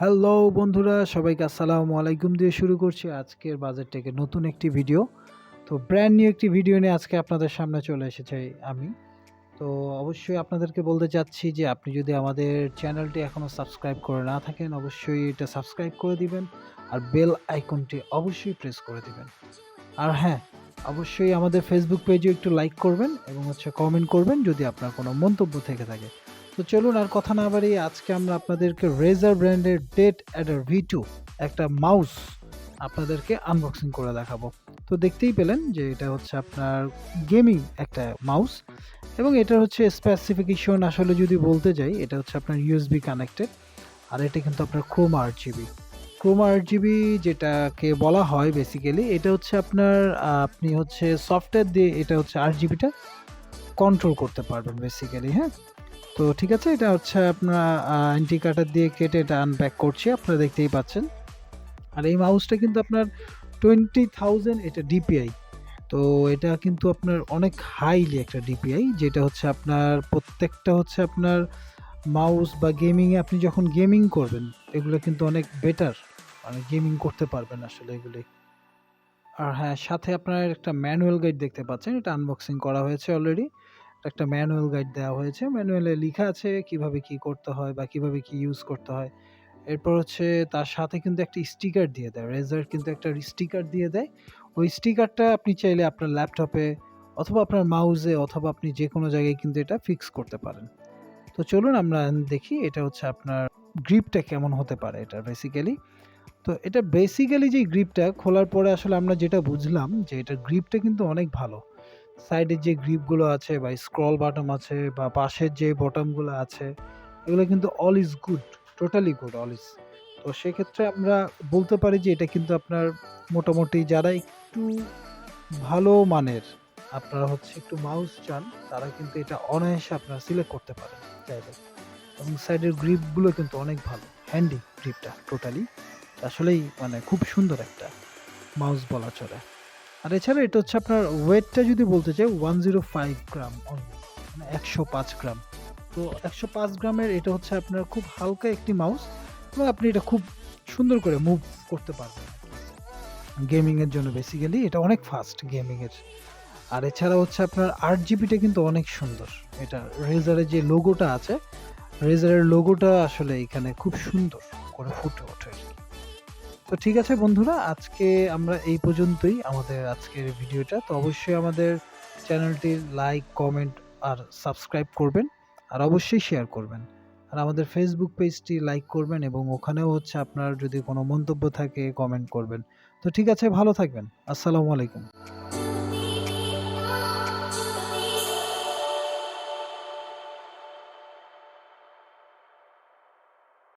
Hello বন্ধুরা, সবাইকে আসসালামু আলাইকুম দিয়ে শুরু করছি আজকের বাজেট টেকের নতুন একটি ভিডিও। তো ব্র্যান্ড নিউ একটি ভিডিও নিয়ে আজকে আপনাদের সামনে চলে এসেছি আমি। তো অবশ্যই আপনাদেরকে বলতে চাচ্ছি যে আপনি যদি আমাদের চ্যানেলটি এখনও সাবস্ক্রাইব করে না থাকেন, অবশ্যই এটা সাবস্ক্রাইব করে দিবেন আর বেল আইকনটি অবশ্যই প্রেস করে দিবেন। আর হ্যাঁ, অবশ্যই আমাদের ফেসবুক পেজে একটু লাইক করবেন এবং কমেন্ট করবেন যদি আপনার কোনো মন্তব্য থেকে থাকে। তো চলুন আর কথা না বাড়িয়ে আজকে আমরা আপনাদেরকে রেজার ব্র্যান্ডের DeathAdder V2 একটা মাউস আপনাদেরকে আনবক্সিং করে দেখাবো। তো দেখতেই পেলেন যে এটা হচ্ছে আপনার গেমিং একটা মাউস এবং এটার স্পেসিফিকেশন আসলে যদি বলতে যাই, এটা হচ্ছে আপনার ইউএসবি কানেক্টেড। আর এটা কিন্তু আপনার ক্রোমা আরজিবি। ক্রোমা আরজিবি যেটাকে বলা হয় বেসিক্যালি, এটা হচ্ছে আপনার আপনি সফটওয়্যার দিয়ে এটা আরজিবিটা কন্ট্রোল করতে পারবেন বেসিক্যালি, হ্যাঁ? তো ঠিক আছে, এটা হচ্ছে আপনার অ্যান্টি কাটার দিয়ে কেটে এটা আনপ্যাক করছি, আপনারা দেখতেই পাচ্ছেন। আর এই মাউসটা কিন্তু আপনার 20,000 এটা ডিপিআই। তো এটা কিন্তু আপনার অনেক হাইলি একটা ডিপিআই, যেটা হচ্ছে আপনার প্রত্যেকটা আপনার মাউস বা গেমিংয়ে আপনি যখন গেমিং করবেন এগুলো কিন্তু অনেক বেটার, মানে গেমিং করতে পারবেন আসলে এগুলি। আর হ্যাঁ, সাথে আপনার একটা ম্যানুয়াল গাইড দেখতে পাচ্ছেন, এটা আনবক্সিং করা হয়েছে অলরেডি। একটা ম্যানুয়াল গাইড দেওয়া হয়েছে, ম্যানুয়ালে লেখা আছে কিভাবে কি করতে হয় বা কিভাবে কি ইউজ করতে হয়। এরপর তার সাথে কিন্তু একটা স্টিকার দিয়ে দেয়, রেজার কিন্তু একটা স্টিকার দিয়ে দেয়। ওই স্টিকারটা আপনি চাইলে আপনার ল্যাপটপে অথবা আপনার মাউসে অথবা আপনি যে কোনো জায়গায় কিন্তু এটা ফিক্স করতে পারেন। তো চলুন আমরা দেখি এটা আপনার গ্রিপটা কেমন হতে পারে এটা বেসিক্যালি। তো এটা বেসিক্যালি যে গ্রিপটা খোলার পরে আসলে আমরা যেটা বুঝলাম যে এটার গ্রিপটা কিন্তু অনেক ভালো। সাইডের যে গ্রিপগুলো আছে বা স্ক্রল বাটন আছে বা পাশের যে বটমগুলো আছে, এগুলো কিন্তু all is good, totally good, all is. তো সেক্ষেত্রে আমরা বলতে পারি যে এটা কিন্তু আপনার মোটামুটি যারা একটু ভালো মানের আপনারা একটু মাউস চান, তারা কিন্তু এটা অনায়াসে আপনারা সিলেক্ট করতে পারেন চাইলে। এবং সাইডের গ্রিপগুলো কিন্তু অনেক ভালো, হ্যান্ডি গ্রিপটা টোটালি। আসলেই মানে খুব সুন্দর একটা মাউস বলা চলে। আর এছাড়া এটা আপনার ওয়েটটা যদি বলতে চাই 105 গ্রাম অনলি, মানে 105 গ্রাম। তো 105 গ্রামের এটা আপনার খুব হালকা একটি মাউস এবং আপনি এটা খুব সুন্দর করে মুভ করতে পারবেন গেমিংয়ের জন্য। বেসিক্যালি এটা অনেক ফাস্ট গেমিংয়ের। আর এছাড়া আপনার 8 জিবিটা কিন্তু অনেক সুন্দর। এটা রেজারের যে লোগোটা আছে, রেজারের লোগোটা আসলে এখানে খুব সুন্দর করে ফুটে ওঠে। তো ঠিক আছে বন্ধুরা, আজকে আমরা এই পর্যন্তই আমাদের আজকের ভিডিওটা। তো অবশ্যই আমাদের চ্যানেলটি লাইক, কমেন্ট আর সাবস্ক্রাইব করবেন আর অবশ্যই শেয়ার করবেন। আর আমাদের ফেসবুক পেজটি লাইক করবেন এবং ওখানেও আপনার যদি কোনো মন্তব্য থাকে কমেন্ট করবেন। তো ঠিক আছে, ভালো থাকবেন। আসসালামু আলাইকুম।